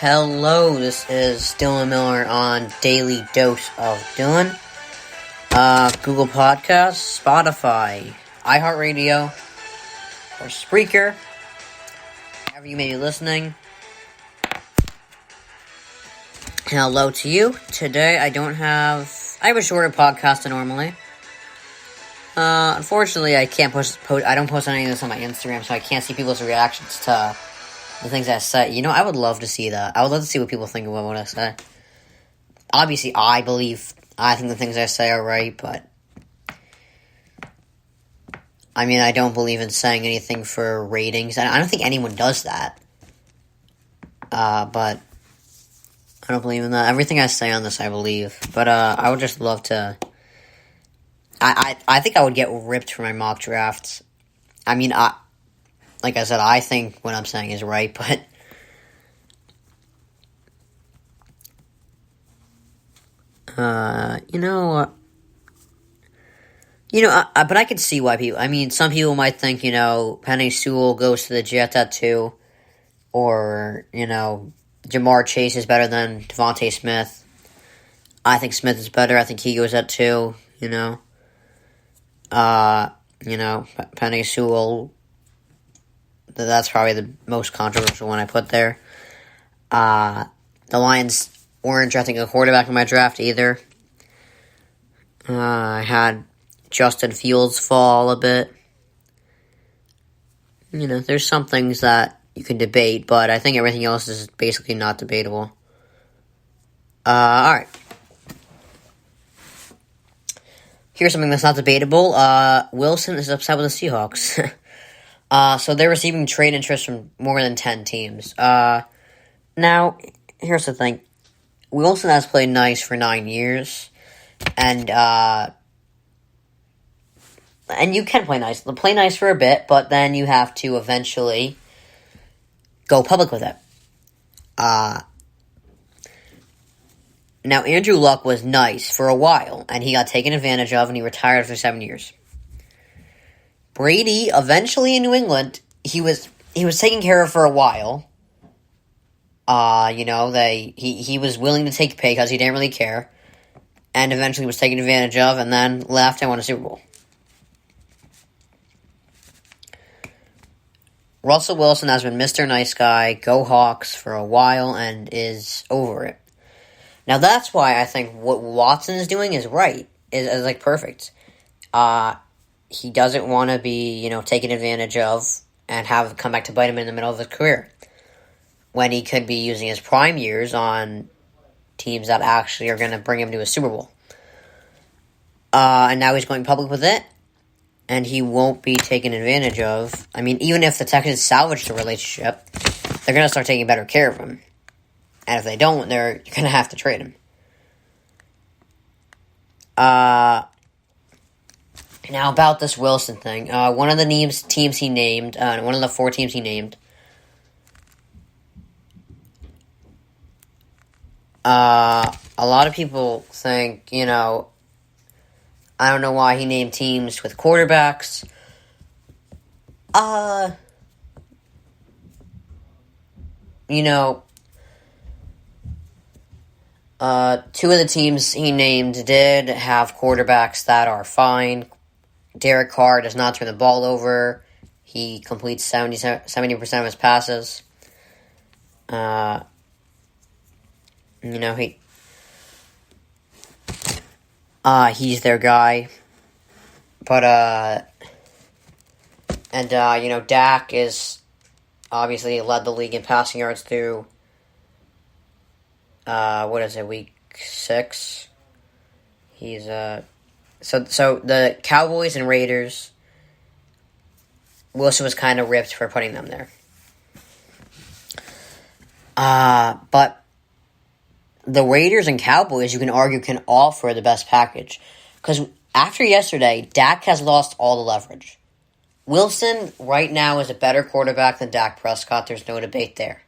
Hello, this is Dylan Miller on Daily Dose of Dylan. Google Podcasts, Spotify, iHeartRadio, or Spreaker. Wherever you may be listening. Hello to you. Today I have a shorter podcast than normally. Unfortunately, I can't I don't post any of this on my Instagram, so I can't see people's reactions to the things I say. I would love to see that. I would love to see what people think about what I say. Obviously, I think the things I say are right, but I don't believe in saying anything for ratings. I don't think anyone does that. But I don't believe in that. Everything I say on this, I believe. But, I would just love to... I think I would get ripped for my mock drafts. Like I said, I think what I'm saying is right, but... but I could see why people... some people might think, Penei Sewell goes to the Jets at 2, or, Jamar Chase is better than Devontae Smith. I think Smith is better. I think he goes at 2, Penei Sewell... That's probably the most controversial one I put there. The Lions weren't drafting a quarterback in my draft either. I had Justin Fields fall a bit. There's some things that you can debate, but I think everything else is basically not debatable. Alright. Here's something that's not debatable. Wilson is upset with the Seahawks. So they're receiving trade interest from more than 10 teams. Now, here's the thing. Wilson has played nice for 9 years. And you can play nice. Play nice for a bit, but then you have to eventually go public with it. Now, Andrew Luck was nice for a while, and he got taken advantage of, and he retired after 7 years. Brady, eventually in New England, he was taken care of for a while. He was willing to take pay because he didn't really care. And eventually was taken advantage of, and then left and won a Super Bowl. Russell Wilson has been Mr. Nice Guy, go Hawks for a while, and is over it. Now that's why I think what Watson is doing is right, is perfect. He doesn't want to be, taken advantage of and have come back to bite him in the middle of his career, when he could be using his prime years on teams that actually are going to bring him to a Super Bowl. And now he's going public with it, and he won't be taken advantage of. Even if the Texans salvage the relationship, they're going to start taking better care of him. And if they don't, you're going to have to trade him. Now, about this Wilson thing, one of the teams he named, one of the 4 teams he named, a lot of people think, I don't know why he named teams with quarterbacks. 2 of the teams he named did have quarterbacks that are fine. Derek Carr does not turn the ball over. He completes 70% of his passes. He's their guy. But, Dak is obviously led the league in passing yards through, week 6? He's, So the Cowboys and Raiders, Wilson was kind of ripped for putting them there. But the Raiders and Cowboys, you can argue, can offer the best package. Because after yesterday, Dak has lost all the leverage. Wilson, right now, is a better quarterback than Dak Prescott. There's no debate there.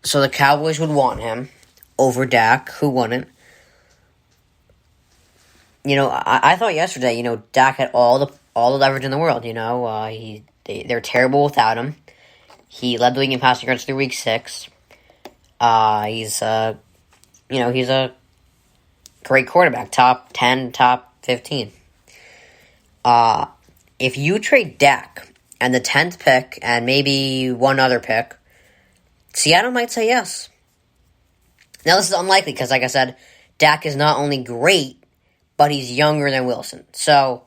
So the Cowboys would want him over Dak, who wouldn't. I thought yesterday, Dak had all the all the leverage in the world. They're terrible without him. He led the league in passing yards through week 6. He's a great quarterback, top 10, top 15. If you trade Dak and the 10th pick and maybe one other pick, Seattle might say yes. Now, this is unlikely because, like I said, Dak is not only great, but he's younger than Wilson. So,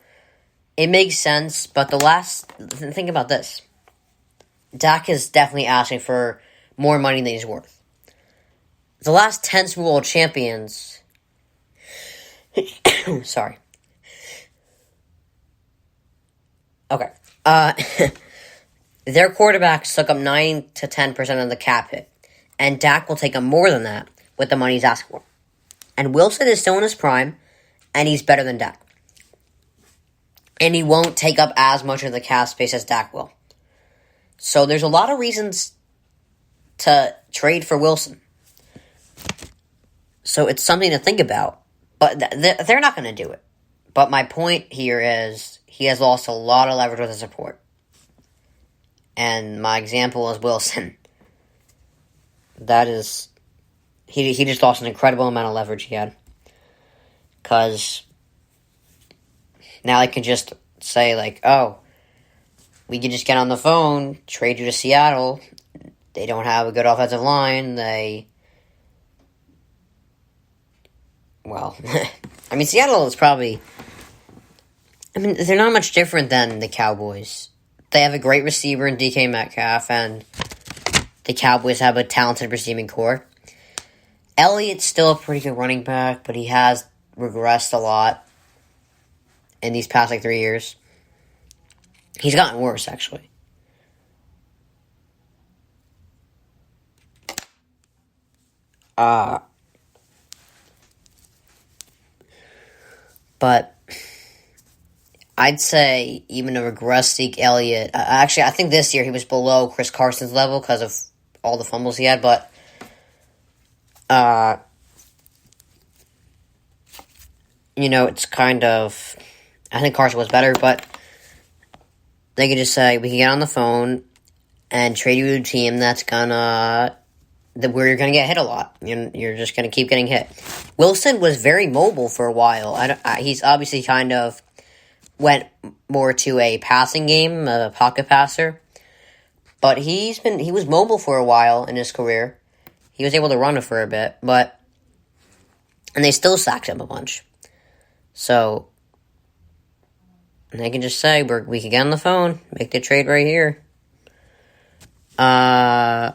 it makes sense, but think about this. Dak is definitely asking for more money than he's worth. The last 10 Super Bowl champions... Sorry. Okay. Their quarterbacks took up 9 to 10% of the cap hit. And Dak will take up more than that with the money he's asking for. And Wilson is still in his prime, and he's better than Dak. And he won't take up as much of the cap space as Dak will. So there's a lot of reasons to trade for Wilson. So it's something to think about. But they're not going to do it. But my point here is he has lost a lot of leverage with his support. And my example is Wilson. That is... He just lost an incredible amount of leverage he had. Because now I can just say, like, oh, we can just get on the phone, trade you to Seattle. They don't have a good offensive line. Seattle is probably... they're not much different than the Cowboys. They have a great receiver in DK Metcalf, and the Cowboys have a talented receiving core. Elliott's still a pretty good running back, but he has regressed a lot in these past, 3 years. He's gotten worse, actually. But I'd say even a regressed Zeke Elliott... actually, I think this year he was below Chris Carson's level because of all the fumbles he had, but... it's kind of... I think Carson was better, but they could just say, we can get on the phone and trade you to a team that's where you're gonna get hit a lot. You're just gonna keep getting hit. Wilson was very mobile for a while. He's obviously kind of went more to a passing game, a pocket passer. But he was mobile for a while in his career. He was able to run it for a bit, and they still sacked him a bunch. So, they can just say, we can get on the phone, make the trade right here. Now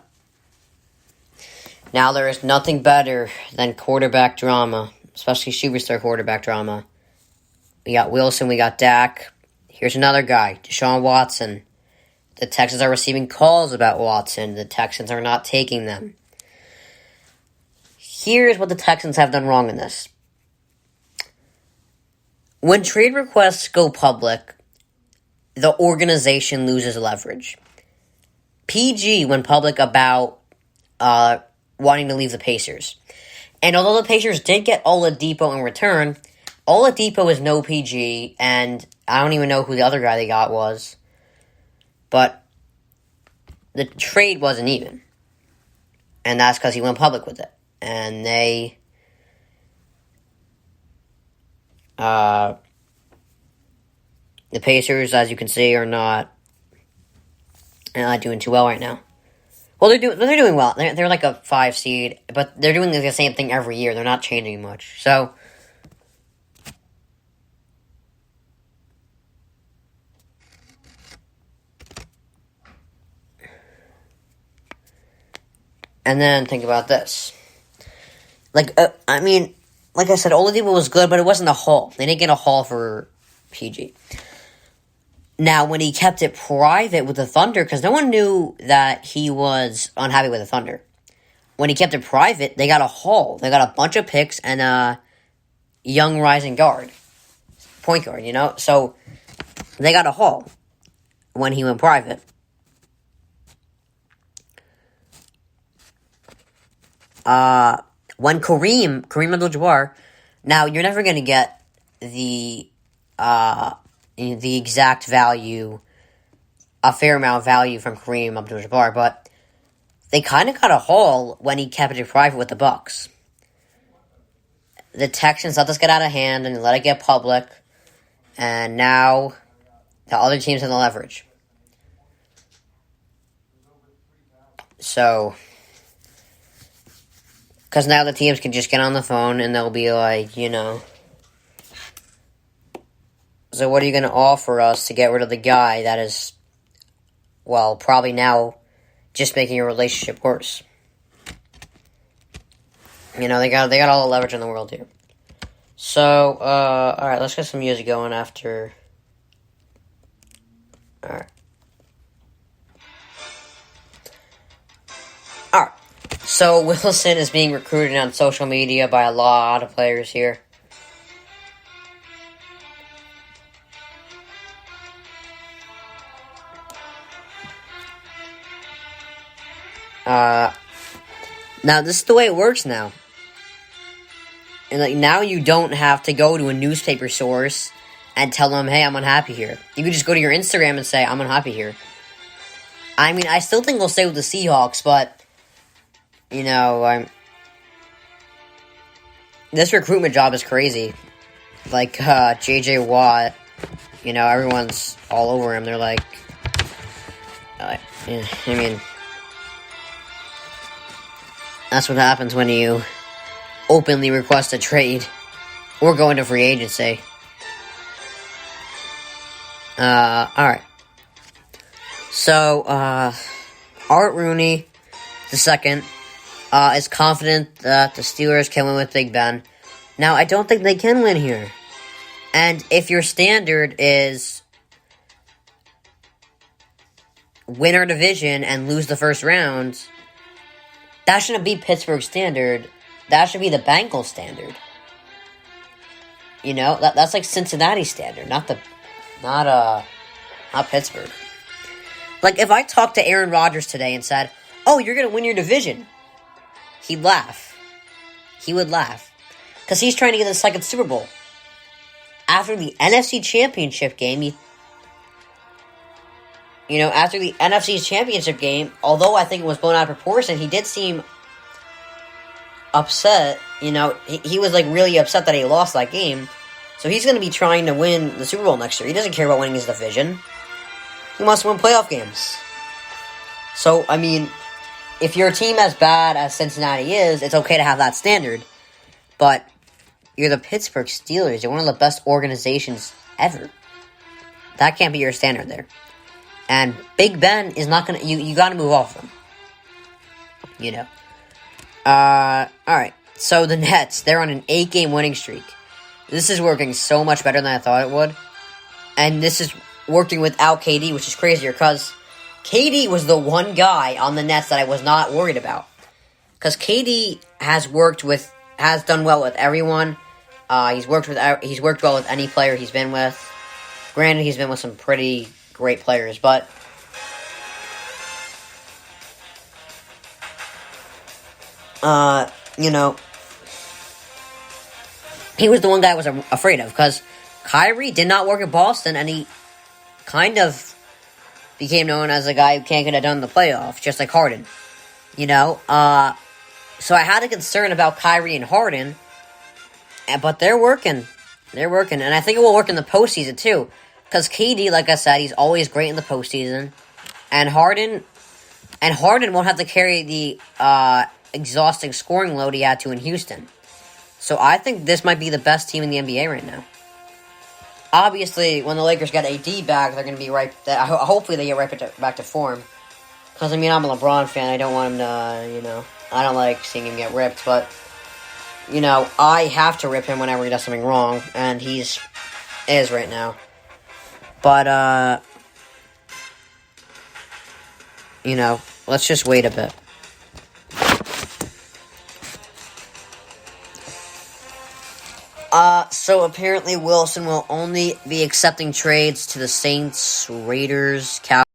there is nothing better than quarterback drama, especially superstar quarterback drama. We got Wilson, we got Dak. Here's another guy, Deshaun Watson. The Texans are receiving calls about Watson. The Texans are not taking them. Here's what the Texans have done wrong in this. When trade requests go public, the organization loses leverage. PG went public about wanting to leave the Pacers. And although the Pacers did get Oladipo in return, Oladipo is no PG, and I don't even know who the other guy they got was. But the trade wasn't even. And that's because he went public with it. And the Pacers, as you can see, are not doing too well right now. Well, they're doing well. They're like a 5 seed, but they're doing the same thing every year. They're not changing much. So, and then think about this. Like I said, Oladipo was good, but it wasn't a haul. They didn't get a haul for PG. Now, when he kept it private with the Thunder, because no one knew that he was unhappy with the Thunder. When he kept it private, they got a haul. They got a bunch of picks and a young rising point guard, So, they got a haul when he went private. When Kareem Abdul-Jabbar, now you're never going to get the the exact value, a fair amount of value from Kareem Abdul-Jabbar, but they kind of got a haul when he kept it private with the Bucks. The Texans let this get out of hand and let it get public, and now the other teams have the leverage. So, because now the teams can just get on the phone and they'll be like, so what are you going to offer us to get rid of the guy that is, well, probably now just making your relationship worse? They got all the leverage in the world here. So, alright, let's get some music going after. Alright. Alright. So, Wilson is being recruited on social media by a lot of players here. Now, this is the way it works now. And, now you don't have to go to a newspaper source and tell them, hey, I'm unhappy here. You can just go to your Instagram and say, I'm unhappy here. I mean, I still think we'll stay with the Seahawks, but, this recruitment job is crazy. Like, J.J. Watt, everyone's all over him. They're like, that's what happens when you openly request a trade or go into free agency. Alright. So, Art Rooney II is confident that the Steelers can win with Big Ben. Now, I don't think they can win here. And if your standard is win our division and lose the first round, that shouldn't be Pittsburgh's standard. That should be the Bengals standard. That's like Cincinnati's standard, not Pittsburgh. Like, if I talked to Aaron Rodgers today and said, oh, you're going to win your division, he'd laugh. He would laugh. Because he's trying to get the second Super Bowl. After the NFC Championship game, after the NFC Championship game, although I think it was blown out of proportion, he did seem upset. He was really upset that he lost that game. So he's going to be trying to win the Super Bowl next year. He doesn't care about winning his division. He wants to win playoff games. So, if your team as bad as Cincinnati is, it's okay to have that standard. But you're the Pittsburgh Steelers. You're one of the best organizations ever. That can't be your standard there. And Big Ben is not going to... You got to move off him. Alright. So the Nets, they're on an 8-game winning streak. This is working so much better than I thought it would. And this is working without KD, which is crazier, because KD was the one guy on the Nets that I was not worried about. Because KD has done well with everyone. He's worked well with any player he's been with. Granted, he's been with some pretty great players, but he was the one guy I was afraid of, because Kyrie did not work at Boston, and he kind of became known as a guy who can't get it done in the playoffs, just like Harden. So I had a concern about Kyrie and Harden, but they're working. And I think it will work in the postseason, too. Because KD, like I said, he's always great in the postseason. And Harden won't have to carry the exhausting scoring load he had to in Houston. So I think this might be the best team in the NBA right now. Obviously, when the Lakers get AD back, they're going to be right... Hopefully they get right back to form. Because, I'm a LeBron fan. I don't want him to, I don't like seeing him get ripped. But, I have to rip him whenever he does something wrong. And is right now. But, let's just wait a bit. So apparently Wilson will only be accepting trades to the Saints, Raiders, Cowboys.